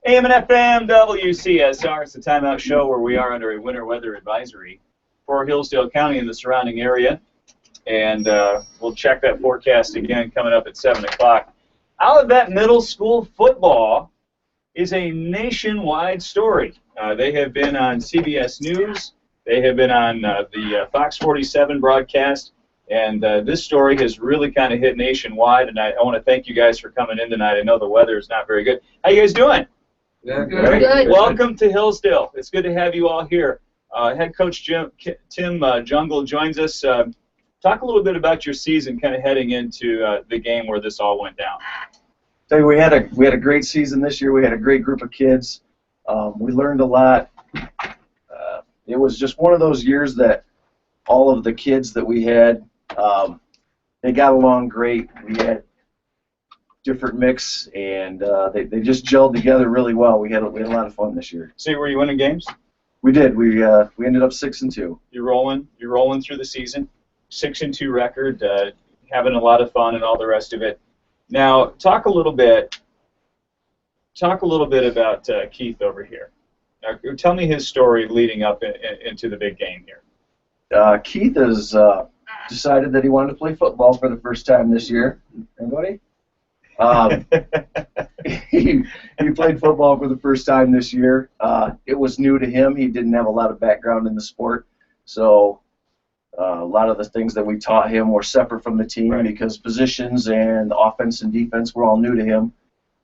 AM and FM, WCSR. It's the Timeout Show where we are under a winter weather advisory for Hillsdale County and the surrounding area. And we'll check that forecast again coming up at 7 o'clock. Olivet Middle School Football is a nationwide story. They have been on CBS News. They have been on the Fox 47 broadcast. And this story has really kind of hit nationwide. And I want to thank you guys for coming in tonight. I know the weather is not very good. How you guys doing? Yeah, good. Good. Welcome to Hillsdale. It's good to have you all here. Head coach Tim Jungle joins us. Talk a little bit about your season, kind of heading into the game where this all went down. Tell you, we had a great season this year. We had a great group of kids. We learned a lot. It was just one of those years that all of the kids that we had, they got along great. We had different mix, and they just gelled together really well. We had a lot of fun this year. So were you winning games? We did. We ended up 6-2. You're rolling through the season. 6-2 record, having a lot of fun and all the rest of it. Now, talk a little bit about Keith over here. Now, tell me his story leading up into the big game here. Keith has decided that he wanted to play football for the first time this year. Anybody? He played football for the first time this year. It was new to him. He didn't have a lot of background in the sport, so a lot of the things that we taught him were separate from the team, right, because positions and offense and defense were all new to him.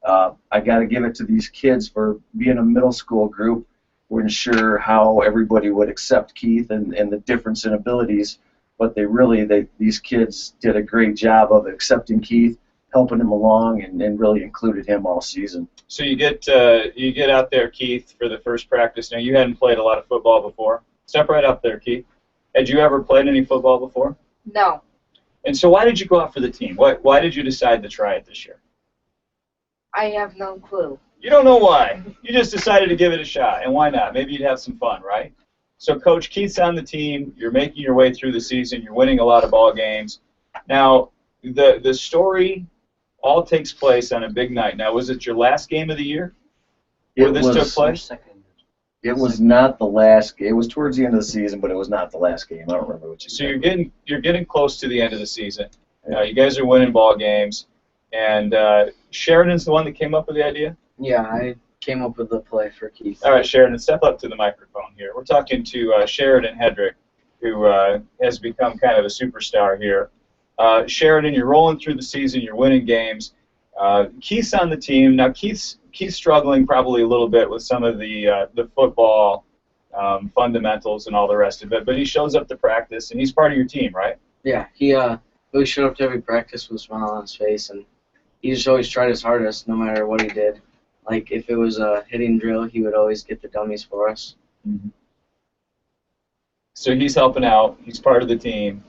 I got to give it to these kids for being a middle school group. We're not sure how everybody would accept Keith and the difference in abilities, but these kids did a great job of accepting Keith, helping him along, and really included him all season. So you get out there, Keith, for the first practice. Now, you hadn't played a lot of football before. Step right up there, Keith. Had you ever played any football before? No. And so why did you go out for the team? Why did you decide to try it this year? I have no clue. You don't know why. You just decided to give it a shot, and why not? Maybe you'd have some fun, right? So, Coach, Keith's on the team. You're making your way through the season. You're winning a lot of ball games. Now, the story all takes place on a big night. Now, was it your last game of the year where this took place? It was not the last. It was towards the end of the season, but it was not the last game. I don't remember what you said. So you're getting close to the end of the season. You guys are winning ball games, and Sheridan's the one that came up with the idea. Yeah, I came up with the play for Keith. All right, Sheridan, step up to the microphone here. We're talking to Sheridan Hedrick, who has become kind of a superstar here. Sheridan, you're rolling through the season. You're winning games. Keith's on the team now. Keith's struggling probably a little bit with some of the football fundamentals and all the rest of it, but he shows up to practice, and he's part of your team, right? Yeah, he always showed up to every practice with a smile on his face, and he just always tried his hardest no matter what he did. Like, if it was a hitting drill, he would always get the dummies for us. Mm-hmm. So he's helping out. He's part of the team,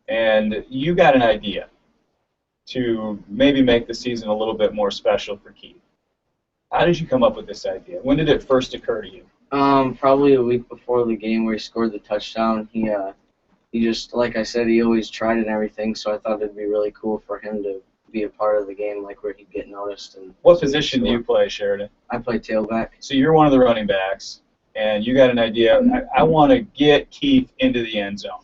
and you got an idea to maybe make the season a little bit more special for Keith. How did you come up with this idea? When did it first occur to you? Probably a week before the game where he scored the touchdown. He just, like I said, he always tried and everything, so I thought it'd be really cool for him to be a part of the game, like where he'd get noticed. And what position do you play, Sheridan? I play tailback. So you're one of the running backs, and you got an idea. I want to get Keith into the end zone.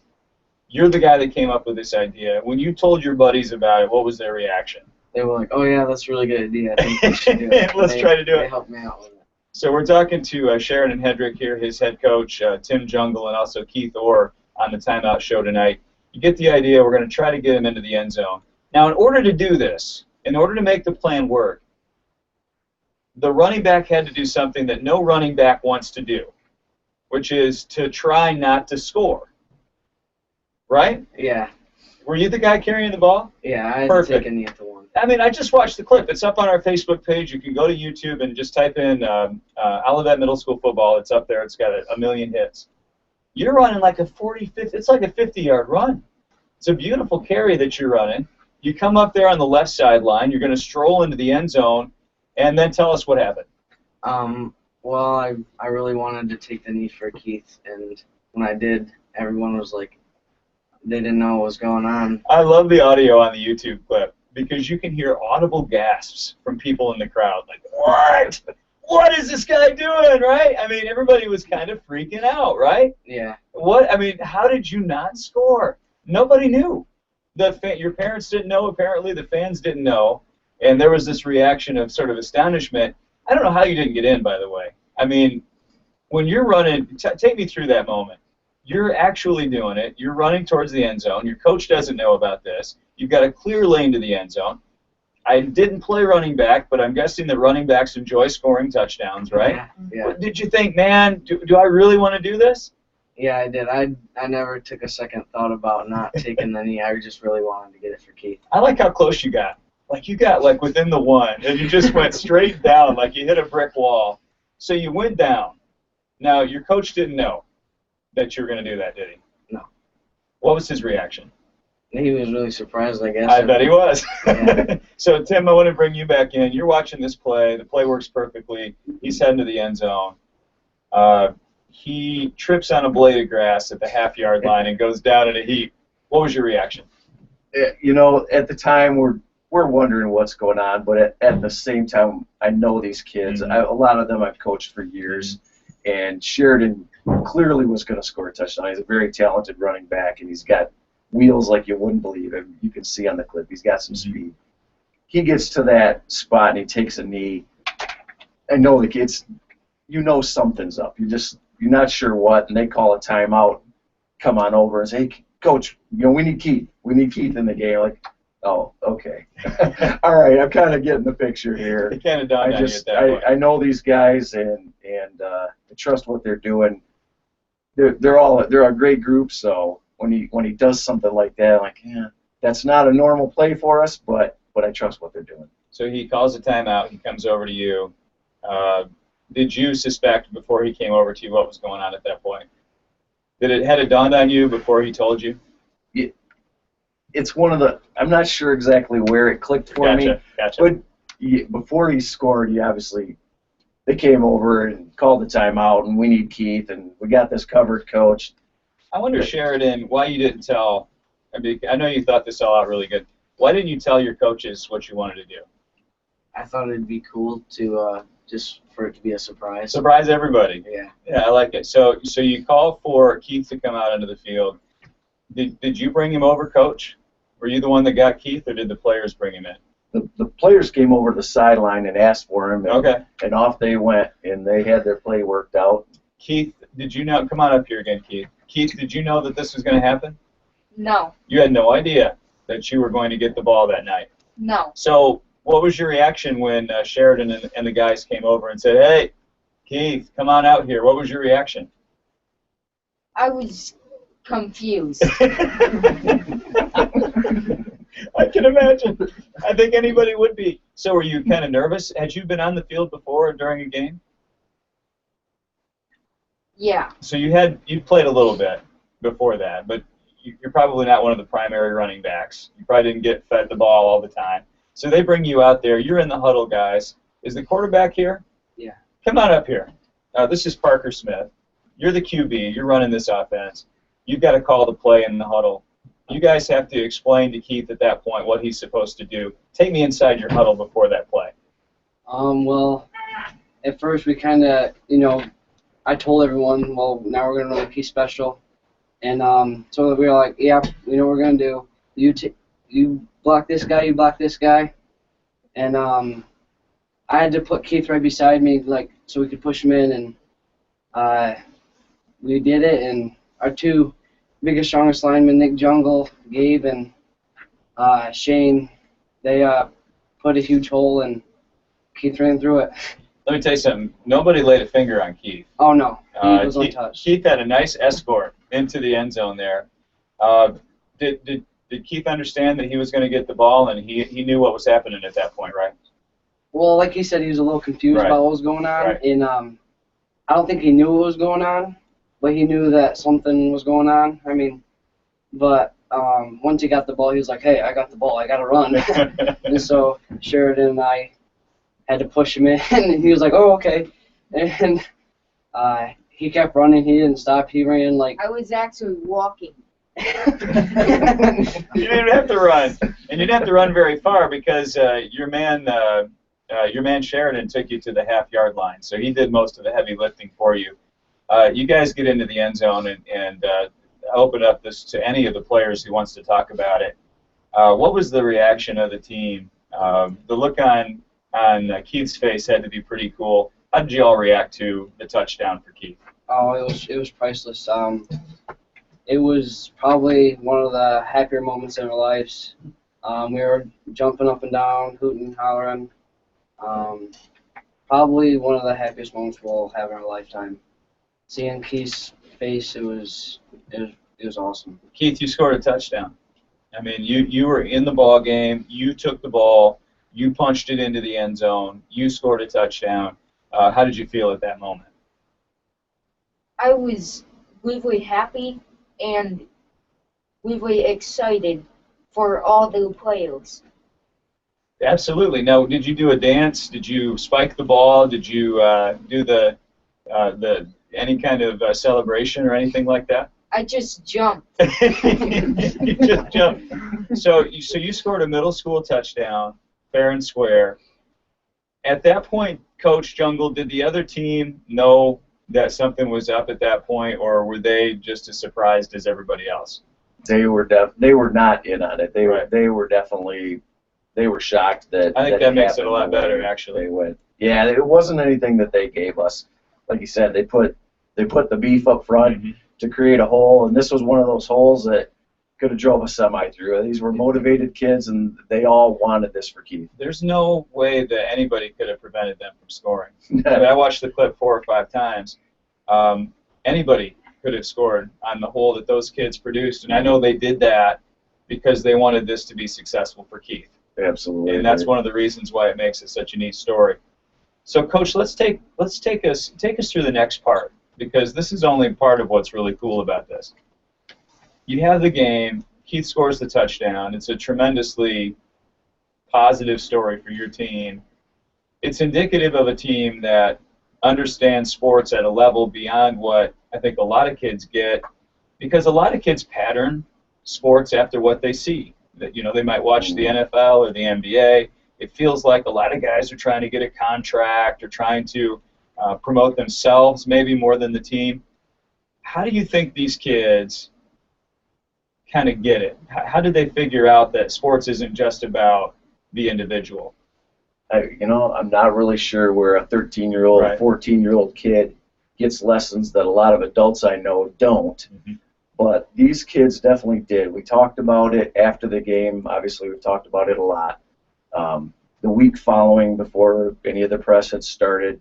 You're the guy that came up with this idea. When you told your buddies about it, what was their reaction? They were like, "Oh yeah, that's a really good idea. I think we should do it." Let's try to do it. They helped me out with it. So we're talking to Sheridan Hedrick here, his head coach, Tim Jungle, and also Keith Orr on the Timeout Show tonight. You get the idea. We're going to try to get him into the end zone. Now, in order to do this, in order to make the plan work, the running back had to do something that no running back wants to do, which is to try not to score. Right? Yeah. Were you the guy carrying the ball? Yeah, I had Perfect. to take a knee at the one. I mean, I just watched the clip. It's up on our Facebook page. You can go to YouTube and just type in Olivet Middle School Football. It's up there. It's got a million hits. You're running like a 50, it's like a 50-yard run. It's a beautiful carry that you're running. You come up there on the left sideline. You're going to stroll into the end zone, and then tell us what happened. Well, I really wanted to take the knee for Keith, and when I did, everyone was like, they didn't know what was going on. I love the audio on the YouTube clip because you can hear audible gasps from people in the crowd, like, what? what is this guy doing, right? I mean, everybody was kind of freaking out, right? Yeah. What? I mean, how did you not score? Nobody knew. Your parents didn't know, apparently. The fans didn't know. And there was this reaction of sort of astonishment. I don't know how you didn't get in, by the way. I mean, when you're running, take me through that moment. You're actually doing it. You're running towards the end zone. Your coach doesn't know about this. You've got a clear lane to the end zone. I didn't play running back, but I'm guessing that running backs enjoy scoring touchdowns, right? Yeah. Did you think, man, do I really want to do this? Yeah, I did. I never took a second thought about not taking the knee. I just really wanted to get it for Keith. I like how close you got. Like you got like within the one, and you just went straight down like you hit a brick wall. So you went down. Now, your coach didn't know that you were going to do that, did he? No. What was his reaction? He was really surprised, I guess. I bet he was. Yeah. So, Tim, I want to bring you back in. You're watching this play. The play works perfectly. He's heading to the end zone. He trips on a blade of grass at the half-yard line and goes down in a heap. What was your reaction? You know, at the time, we're wondering what's going on, but at the same time, I know these kids. Mm-hmm. A lot of them I've coached for years, and Sheridan clearly was going to score a touchdown. He's a very talented running back, and he's got wheels like you wouldn't believe. You can see on the clip. He's got some speed. He gets to that spot, and he takes a knee. I know the kids, you know something's up. You're not sure what, and they call a timeout, come on over and say, hey, Coach, you know, we need Keith. We need Keith in the game. Like, oh, okay. All right, I'm kind of getting the picture here. It kind of dawned on you at that point. I know these guys, and I trust what they're doing. They're a great group, so when he does something like that, I'm like, yeah, that's not a normal play for us, but I trust what they're doing. So he calls a timeout. He comes over to you. Did you suspect before he came over to you what was going on at that point? Had it dawned on you before he told you? It's one of the. I'm not sure exactly where it clicked for me. Gotcha. But before he scored, they came over and called the timeout, and we need Keith, and we got this covered, Coach. I wonder, Sheridan, why you didn't tell. I know you thought this all out really good. Why didn't you tell your coaches what you wanted to do? I thought it'd be cool to just for it to be a surprise. Surprise everybody. Yeah. Yeah, I like it. So you call for Keith to come out onto the field. Did you bring him over, Coach? Were you the one that got Keith, or did the players bring him in? The players came over to the sideline and asked for him, and off they went, and they had their play worked out. Keith, did you know? Come on up here again, Keith. Keith, did you know that this was going to happen? No. You had no idea that you were going to get the ball that night. No. So what was your reaction when Sheridan and the guys came over and said, hey, Keith, come on out here? What was your reaction? I was confused. I can imagine. I think anybody would be. So were you kind of nervous? Had you been on the field before during a game? Yeah. So you played a little bit before that, but you're probably not one of the primary running backs. You probably didn't get fed the ball all the time. So they bring you out there. You're in the huddle, guys. Is the quarterback here? Yeah. Come on up here. This is Parker Smith. You're the QB. You're running this offense. You've got to call the play in the huddle. You guys have to explain to Keith at that point what he's supposed to do. Take me inside your huddle before that play. Well, at first we kind of, I told everyone, well, now we're going to run a piece special. And so we were like, yeah, we know what we're going to do. You block this guy, you block this guy. And I had to put Keith right beside me, so we could push him in. And we did it. And our two biggest, strongest linemen, Nick Jungle, Gabe, and Shane, they put a huge hole, and Keith ran through it. Let me tell you something. Nobody laid a finger on Keith. Oh, no. He was untouched. Keith had a nice escort into the end zone there. Did Keith understand that he was going to get the ball, and he knew what was happening at that point, right? Well, like he said, he was a little confused about what was going on. Right. And I don't think he knew what was going on, but he knew that something was going on. But once he got the ball, he was like, hey, I got the ball. I got to run. And so Sheridan and I had to push him in, and he was like, oh, okay. And he kept running. He didn't stop. He ran like... I was actually walking. You didn't have to run. And you didn't have to run very far because your man, your man Sheridan took you to the half-yard line, so he did most of the heavy lifting for you. You guys get into the end zone and open up this to any of the players who wants to talk about it. What was the reaction of the team? The look on Keith's face had to be pretty cool. How did you all react to the touchdown for Keith? Oh, it was priceless. It was probably one of the happier moments in our lives. We were jumping up and down, hooting and hollering. Probably one of the happiest moments we'll have in our lifetime. Seeing Keith's face, it was awesome. Keith, you scored a touchdown. I mean, you were in the ball game. You took the ball. You punched it into the end zone. You scored a touchdown. How did you feel at that moment? I was really happy and really excited for all the players. Absolutely. Now, did you do a dance? Did you spike the ball? Did you do the any kind of celebration or anything like that? I just jumped. You just jumped. So you scored a middle school touchdown, fair and square. At that point, Coach Jungle, did the other team know that something was up at that point, or were they just as surprised as everybody else? They were not in on it. They were definitely shocked that. I think that makes it a lot better, actually. They went. Yeah, it wasn't anything that they gave us. Like you said, they put the beef up front to create a hole, and this was one of those holes that could have drove a semi through. These were motivated kids, and they all wanted this for Keith. There's no way that anybody could have prevented them from scoring. I mean, I watched the clip 4 or 5 times. Anybody could have scored on the hole that those kids produced, and I know they did that because they wanted this to be successful for Keith. Absolutely. And that's one of the reasons why it makes it such a neat story. So, Coach, let's take us through the next part, because this is only part of what's really cool about this. You have the game. Keith scores the touchdown. It's a tremendously positive story for your team. It's indicative of a team that understands sports at a level beyond what I think a lot of kids get, because a lot of kids pattern sports after what they see. That, you know, they might watch the NFL or the NBA. It feels like a lot of guys are trying to get a contract or trying to promote themselves maybe more than the team. How do you think these kids kind of get it? How did they figure out that sports isn't just about the individual? I'm not really sure where a 13-year-old, Right. 14-year-old kid gets lessons that a lot of adults I know don't. But these kids definitely did. We talked about it after the game. Obviously, we've talked about it a lot. The week following, before any of the press had started,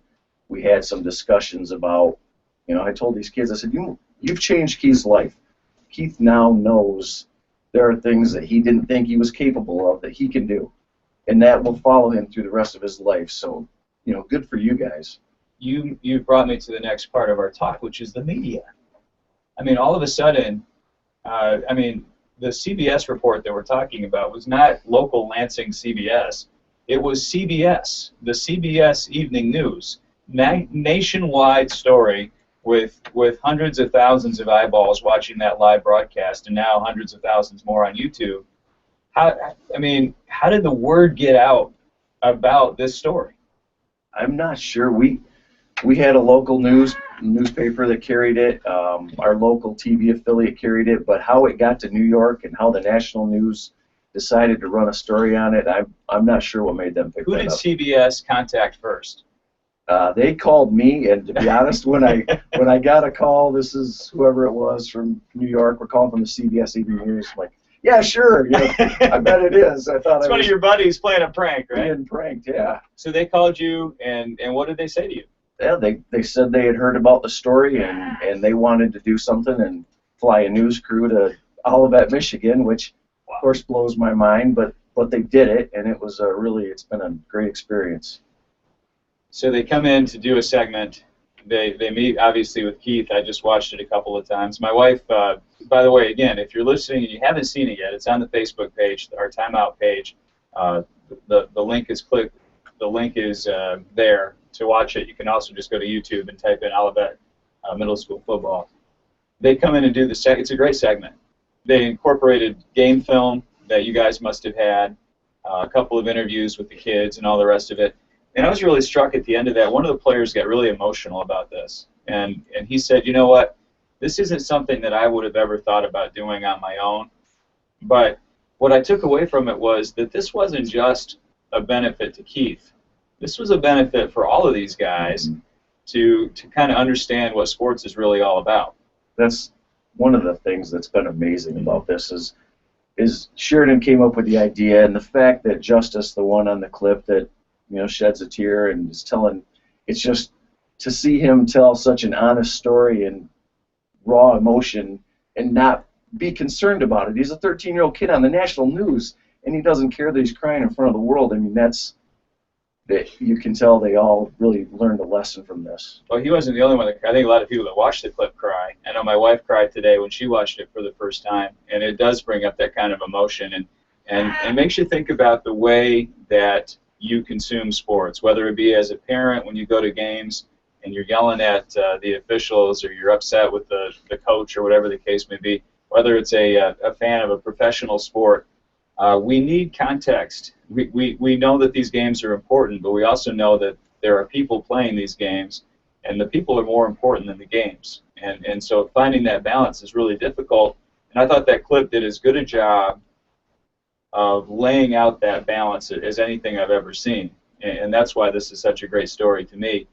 we had some discussions about, I told these kids, I said, you've changed Keith's life. Keith now knows there are things that he didn't think he was capable of that he can do. And that will follow him through the rest of his life. So, good for you guys. You brought me to the next part of our talk, which is the media. I mean, all of a sudden, the CBS report that we're talking about was not local Lansing CBS. It was CBS, the CBS Evening News, nationwide story with hundreds of thousands of eyeballs watching that live broadcast, and now hundreds of thousands more on YouTube. How did the word get out about this story? I'm not sure. We had a local newspaper that carried it. Our local TV affiliate carried it, but how it got to New York and how the national news decided to run a story on it, I'm not sure what made them pick that up. Who did CBS contact first? They called me, and to be honest, when I got a call, this is whoever it was from New York, we're calling from the CBS Evening News. I'm like, yeah, sure. I bet it is. I thought it's one of your buddies playing a prank, right? Being pranked, yeah. So they called you, and what did they say to you? Yeah, they said they had heard about the story and they wanted to do something and fly a news crew to Olivet, Michigan, which of course blows my mind, but they did it, and it was it's been a great experience. So they come in to do a segment. They meet, obviously, with Keith. I just watched it a couple of times. My wife, by the way, again, if you're listening and you haven't seen it yet, it's on the Facebook page, our timeout page. The link is clicked. The link is there to watch it. You can also just go to YouTube and type in Olivet Middle School Football. They come in and do the it's a great segment. They incorporated game film that you guys must have had, a couple of interviews with the kids and all the rest of it. And I was really struck at the end of that. One of the players got really emotional about this. And he said, you know what, this isn't something that I would have ever thought about doing on my own. But what I took away from it was that this wasn't just a benefit to Keith. This was a benefit for all of these guys to kind of understand what sports is really all about. That's one of the things that's been amazing about this is Sheridan came up with the idea, and the fact that Justice, the one on the clip that sheds a tear and is telling, it's just to see him tell such an honest story and raw emotion and not be concerned about it. He's a 13-year-old kid on the national news, and he doesn't care that he's crying in front of the world. I mean, that you can tell they all really learned a lesson from this. Well, he wasn't the only one. I think a lot of people that watched the clip cry. I know my wife cried today when she watched it for the first time, and it does bring up that kind of emotion and makes you think about the way that you consume sports, whether it be as a parent when you go to games and you're yelling at the officials or you're upset with the coach or whatever the case may be, whether it's a fan of a professional sport. We need context. We know that these games are important, but we also know that there are people playing these games, and the people are more important than the games. And so finding that balance is really difficult. And I thought that clip did as good a job of laying out that balance as anything I've ever seen. And that's why this is such a great story to me.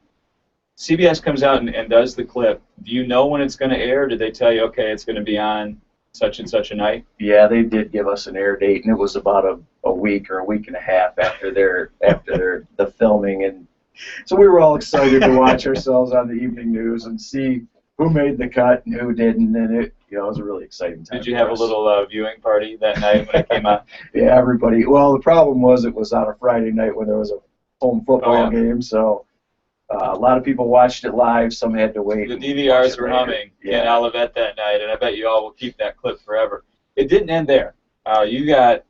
CBS comes out and does the clip. Do you know when it's going to air? Did they tell you, okay, it's going to be on such and such a night? Yeah, they did give us an air date, and it was about a week or a week and a half after the filming, and so we were all excited to watch ourselves on the evening news and see who made the cut and who didn't, and it was a really exciting time. Did you have a little viewing party that night when it came out? Yeah, everybody. Well, the problem was it was on a Friday night when there was a home football game, so a lot of people watched it live. Some had to wait. The DVRs were humming in Olivet that night, and I bet you all will keep that clip forever. It didn't end there. You got,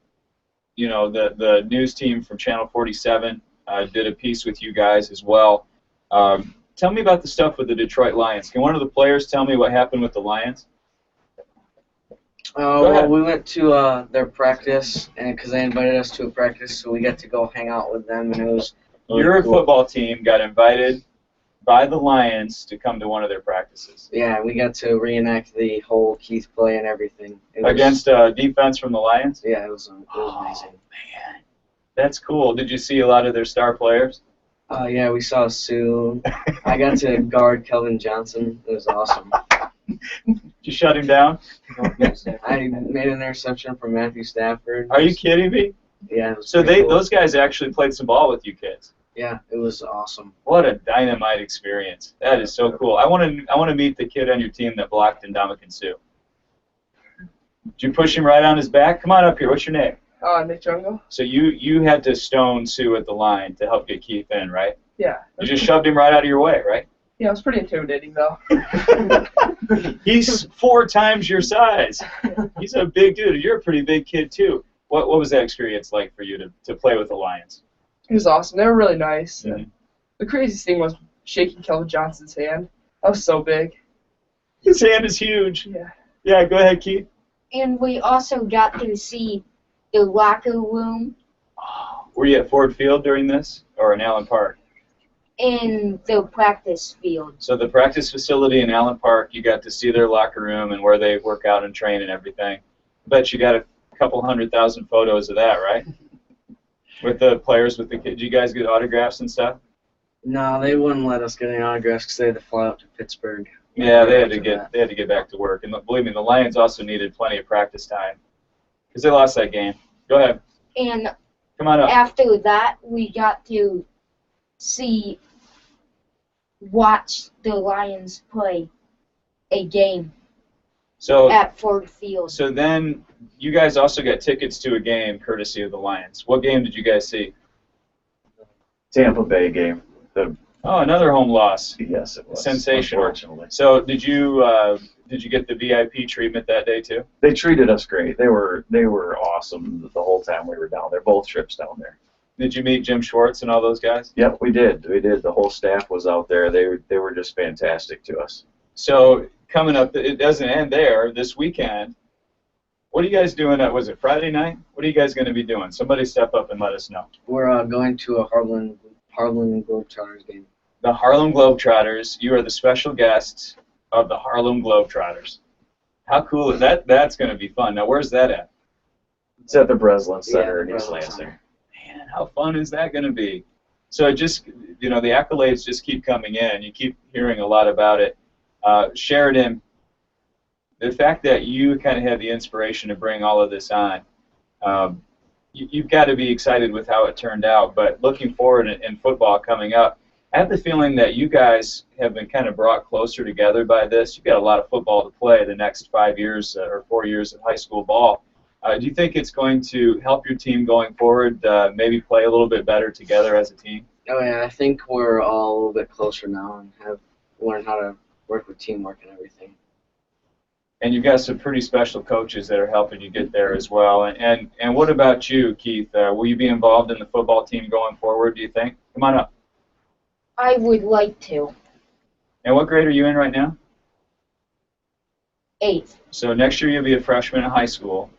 the news team from Channel 47 did a piece with you guys as well. Tell me about the stuff with the Detroit Lions. Can one of the players tell me what happened with the Lions? Well, we went to their practice, and because they invited us to a practice, so we got to go hang out with them, and it was really Your cool. football team got invited by the Lions to come to one of their practices. Yeah, we got to reenact the whole Keith play and everything. Against defense from the Lions? Yeah, it was amazing. Man, that's cool. Did you see a lot of their star players? Yeah, we saw Sue. I got to guard Kelvin Johnson. It was awesome. Did you shut him down? I made an interception from Matthew Stafford. Are you kidding me? Yeah. It was So pretty cool. those guys actually played some ball with you kids. Yeah, it was awesome. What a dynamite experience. That is so cool. I want to meet the kid on your team that blocked Ndamukong Suh. Did you push him right on his back? Come on up here. What's your name? Nick Jungle? So you had to stone Sue at the line to help get Keith in, right? Yeah. You just shoved him right out of your way, right? Yeah, it was pretty intimidating, though. He's 4 times your size. He's a big dude. You're a pretty big kid, too. What was that experience like for you to play with the Lions? It was awesome. They were really nice. Mhm. The craziest thing was shaking Kelvin Johnson's hand. That was so big. His hand is huge. Yeah. Yeah, go ahead, Keith. And we also got to see the locker room Were you at Ford Field during this or in Allen Park? in the practice field. So the practice facility in Allen Park, you got to see their locker room and where they work out and train and everything. I bet you got a couple 100,000 photos of that, right? With the players, with the kids. Did you guys get autographs and stuff? No, they wouldn't let us get any autographs because they had to fly out to Pittsburgh. Yeah, they had to get back to work. And believe me, the Lions also needed plenty of practice time because they lost that game. Go ahead. And Come on up. after that, we got to watch the Lions play a game So at Ford Field. So then you guys also got tickets to a game courtesy of the Lions. What game did you guys see? Tampa Bay game. Oh, another home loss. Yes, it was. Sensational. Unfortunately. So did you get the VIP treatment that day too? They treated us great. They were awesome the whole time we were down there. Both trips down there. Did you meet Jim Schwartz and all those guys? Yep, we did. The whole staff was out there. They were just fantastic to us. So coming up, it doesn't end there. This weekend, what are you guys doing? Was Harlem Globetrotters game. The Harlem Globetrotters. You are the special guests of the Harlem Globetrotters. How cool is that? That's going to be fun. Now, where's that at? It's at the Breslin Center Yeah, in the East Breslin Lansing. Center. Man, how fun is that going to be? So it just, the accolades just keep coming in. You keep hearing a lot about it. Sheridan, the fact that you kind of had the inspiration to bring all of this on, you've got to be excited with how it turned out. But looking forward in football coming up, I have the feeling that you guys have been kind of brought closer together by this. You've got a lot of football to play the next 5 years or 4 years of high school ball. Do you think it's going to help your team going forward, maybe play a little bit better together as a team? Oh yeah, I think we're all a little bit closer now and have learned how to work with teamwork and everything. And you've got some pretty special coaches that are helping you get there as well. And what about you, Keith? Will you be involved in the football team going forward, do you think? Come on up. I would like to. And what grade are you in right now? 8th. So next year you'll be a freshman in high school,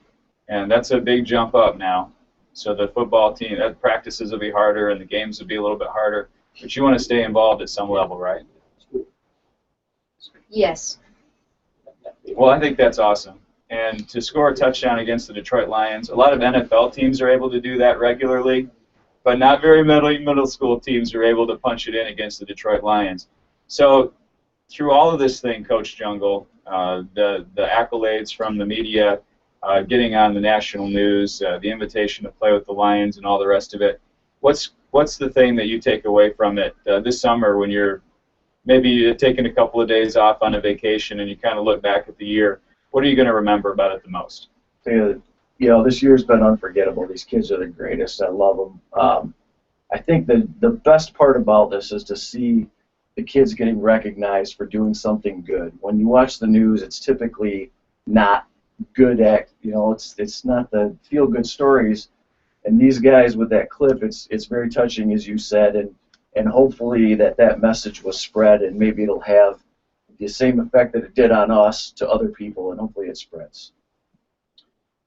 and that's a big jump up now. So the football team, practices will be harder and the games will be a little bit harder, but you want to stay involved at some level, right? Yes. Well, I think that's awesome. And to score a touchdown against the Detroit Lions, a lot of NFL teams are able to do that regularly, but not very many middle school teams are able to punch it in against the Detroit Lions. So through all of this thing, Coach Jungle, the accolades from the media, getting on the national news, the invitation to play with the Lions and all the rest of it, what's the thing that you take away from it this summer when you're maybe taking a couple of days off on a vacation and you kind of look back at the year? What are you going to remember about it the most? This year's been unforgettable. These kids are the greatest. I love them. I think the best part about this is to see the kids getting recognized for doing something good. When you watch the news, it's typically not good it's not the feel-good stories. And these guys with that clip, it's very touching, as you said, and hopefully that message was spread, and maybe it'll have the same effect that it did on us to other people, and hopefully it spreads.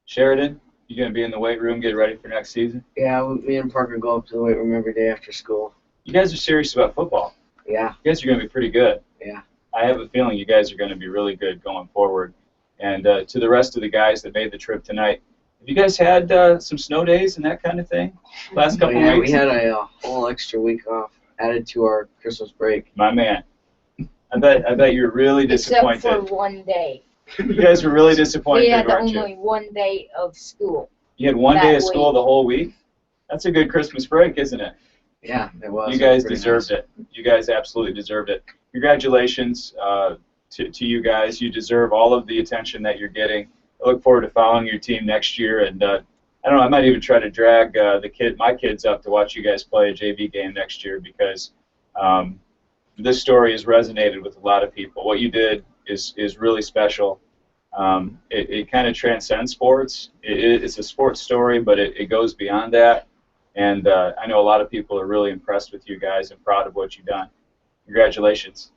Sheridan, you going to be in the weight room, get ready for next season? Yeah, me and Parker go up to the weight room every day after school. You guys are serious about football. Yeah. You guys are going to be pretty good. Yeah. I have a feeling you guys are going to be really good going forward. And to the rest of the guys that made the trip tonight, have you guys had some snow days and that kind of thing last couple yeah, weeks? We had a whole extra week off added to our Christmas break. My man. I bet you're really disappointed. Except for one day. You guys were really disappointed, We had weren't only you? 1 day of school. You had one day that of school week. the whole week? That's a good Christmas break, isn't it? Yeah, it was. You guys It was pretty deserved nice. it. You guys absolutely deserved it. Congratulations to you guys. You deserve all of the attention that you're getting. I look forward to following your team next year, and I don't know, I might even try to drag my kids up to watch you guys play a JV game next year, because this story has resonated with a lot of people. What you did is really special. It kind of transcends sports. It's a sports story, but it goes beyond that. And I know a lot of people are really impressed with you guys and proud of what you've done. Congratulations.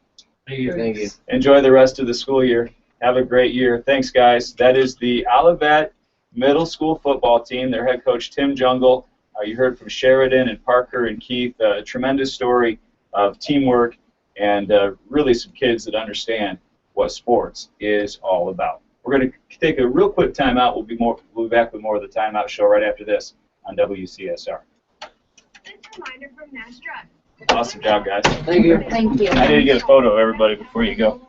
Thank you. Enjoy the rest of the school year. Have a great year. Thanks, guys. That is the Olivet Middle School Football team. Their head coach, Tim Jungle. You heard from Sheridan and Parker and Keith. A tremendous story of teamwork and really some kids that understand what sports is all about. We're going to take a real quick timeout. We'll be back with more of the Timeout Show right after this on WCSR. This reminder from Nash Drug. Awesome job, guys. Thank you. Thank you. I need to get a photo of everybody before you go.